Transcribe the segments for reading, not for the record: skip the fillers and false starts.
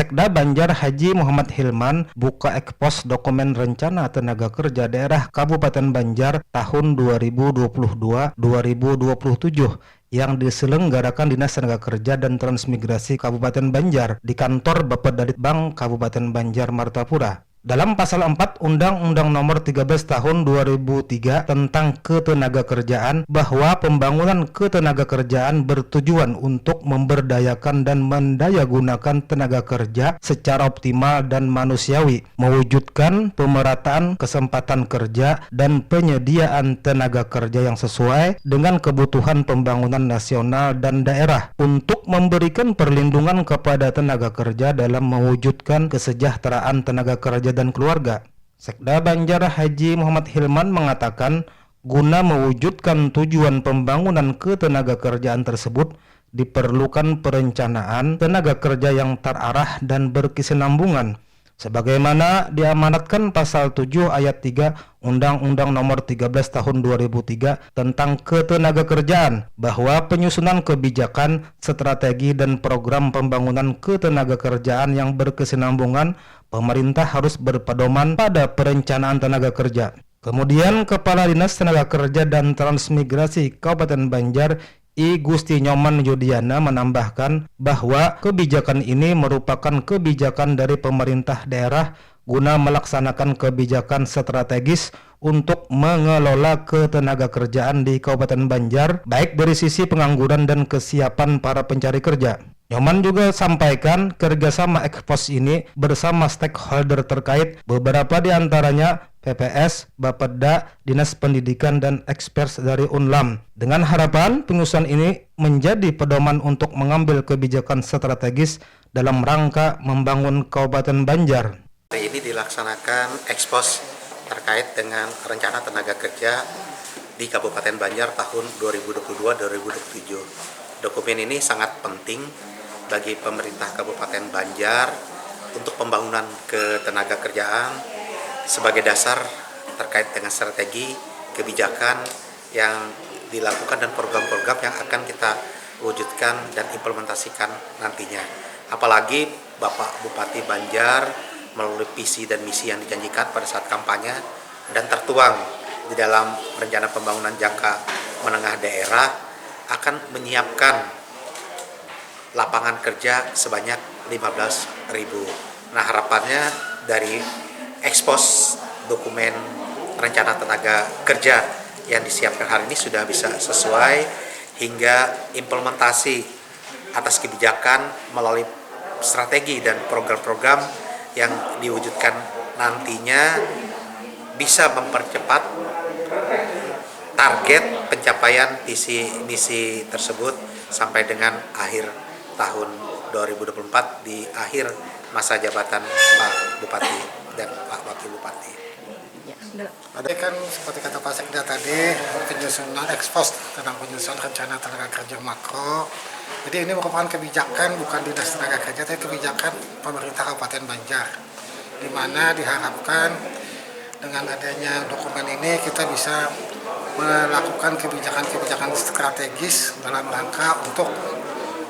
Sekda Banjar Haji Muhammad Hilman buka ekspos dokumen rencana tenaga kerja daerah Kabupaten Banjar tahun 2022-2027 yang diselenggarakan Dinas Tenaga Kerja dan Transmigrasi Kabupaten Banjar di kantor Bapedalitbang Kabupaten Banjar Martapura. Dalam pasal 4 Undang-Undang Nomor 13 Tahun 2003 tentang Ketenagakerjaan bahwa pembangunan ketenagakerjaan bertujuan untuk memberdayakan dan mendayagunakan tenaga kerja secara optimal dan manusiawi, mewujudkan pemerataan kesempatan kerja dan penyediaan tenaga kerja yang sesuai dengan kebutuhan pembangunan nasional dan daerah untuk memberikan perlindungan kepada tenaga kerja dalam mewujudkan kesejahteraan tenaga kerja dan keluarga. Sekda Banjar Haji Muhammad Hilman mengatakan, guna mewujudkan tujuan pembangunan ketenagakerjaan tersebut, diperlukan perencanaan tenaga kerja yang terarah dan berkesinambungan. Sebagaimana diamanatkan pasal 7 ayat 3 Undang-Undang Nomor 13 Tahun 2003 tentang Ketenagakerjaan bahwa penyusunan kebijakan, strategi dan program pembangunan ketenagakerjaan yang berkesinambungan pemerintah harus berpedoman pada perencanaan tenaga kerja. Kemudian Kepala Dinas Tenaga Kerja dan Transmigrasi Kabupaten Banjar I Gusti Nyoman Yudiana menambahkan bahwa kebijakan ini merupakan kebijakan dari pemerintah daerah guna melaksanakan kebijakan strategis untuk mengelola ketenagakerjaan di Kabupaten Banjar, baik dari sisi pengangguran dan kesiapan para pencari kerja. Nyoman juga sampaikan kerjasama ekspos ini bersama stakeholder terkait, beberapa di antaranya PPS, Bapeda, Dinas Pendidikan, dan ekspert dari UNLAM. Dengan harapan penyusunan ini menjadi pedoman untuk mengambil kebijakan strategis dalam rangka membangun Kabupaten Banjar. Hari ini dilaksanakan ekspos terkait dengan rencana tenaga kerja di Kabupaten Banjar tahun 2022-2027. Dokumen ini sangat penting bagi pemerintah Kabupaten Banjar untuk pembangunan ketenagakerjaan sebagai dasar terkait dengan strategi kebijakan yang dilakukan dan program-program yang akan kita wujudkan dan implementasikan nantinya. Apalagi Bapak Bupati Banjar melalui visi dan misi yang dijanjikan pada saat kampanye dan tertuang di dalam rencana pembangunan jangka menengah daerah akan menyiapkan lapangan kerja sebanyak 15.000. Nah, harapannya dari ekspos dokumen rencana tenaga kerja yang disiapkan hari ini sudah bisa sesuai hingga implementasi atas kebijakan melalui strategi dan program-program yang diwujudkan nantinya bisa mempercepat target pencapaian visi misi tersebut sampai dengan akhir tahun 2024 di akhir masa jabatan Pak Bupati dan Pak Wakil Bupati. Ada kan seperti kata Pak Sekda tadi, penyusunan ekspos tentang penyusunan rencana tenaga kerja makro. Jadi ini merupakan kebijakan bukan Dinas Tenaga Kerja, tapi kebijakan pemerintah Kabupaten Banjar, di mana diharapkan dengan adanya dokumen ini kita bisa melakukan kebijakan-kebijakan strategis dalam rangka untuk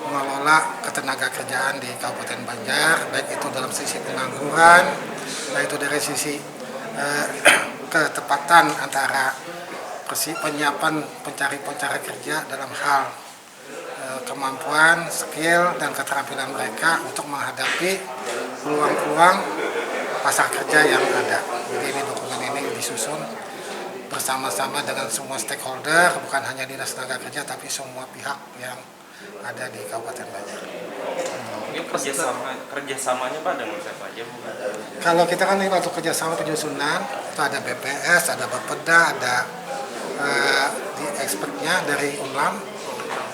mengelola ketenagakerjaan di Kabupaten Banjar, baik itu dalam sisi pengangguran, baik itu dari sisi ketepatan antara penyiapan pencari kerja dalam hal kemampuan, skill, dan keterampilan mereka untuk menghadapi peluang-peluang pasar kerja yang ada. Jadi ini dokumen ini disusun bersama-sama dengan semua stakeholder, bukan hanya Dinas Tenaga Kerja, tapi semua pihak yang ada di Kabupaten Banjar. Ini kerjasamanya Pak dengan siapa aja? Kalau kita kan ini waktu kerjasama penyusunan, itu ada BPS, ada Bapeda, ada di expertnya dari UNLAM,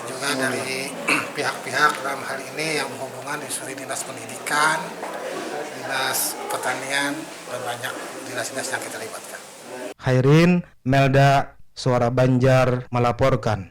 juga dari pihak-pihak dalam hal ini yang berhubungan di Dinas Pendidikan, Dinas Pertanian, dan banyak dinas-dinas yang kita libatkan. Khairin Melda, Suara Banjar melaporkan.